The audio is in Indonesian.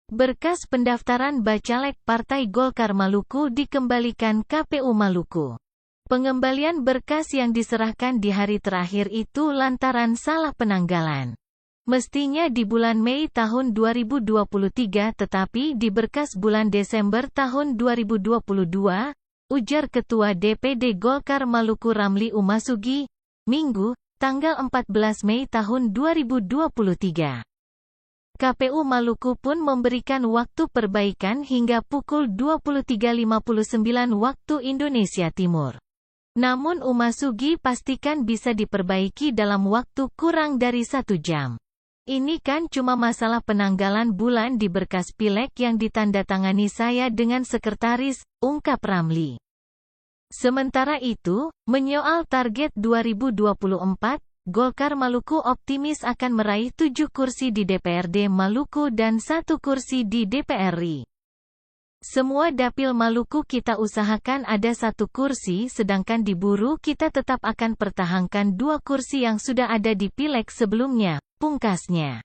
Berkas pendaftaran bacalek Partai Golkar Maluku dikembalikan KPU Maluku. Pengembalian berkas yang diserahkan di hari terakhir itu lantaran salah penanggalan. Mestinya di bulan Mei tahun 2023 tetapi di berkas bulan Desember tahun 2022, ujar Ketua DPD Golkar Maluku Ramli Umasugi, Minggu, tanggal 14 Mei tahun 2023. KPU Maluku pun memberikan waktu perbaikan hingga pukul 23.59 waktu Indonesia Timur. Namun Umasugi pastikan bisa diperbaiki dalam waktu kurang dari 1 jam. Ini kan cuma masalah penanggalan bulan di berkas pileg yang ditandatangani saya dengan sekretaris, ungkap Ramli. Sementara itu, menyoal target 2024, Golkar Maluku optimis akan meraih 7 kursi di DPRD Maluku dan 1 kursi di DPR RI. Semua dapil Maluku kita usahakan ada 1 kursi sedangkan di Buru kita tetap akan pertahankan 2 kursi yang sudah ada di pileg sebelumnya, pungkasnya.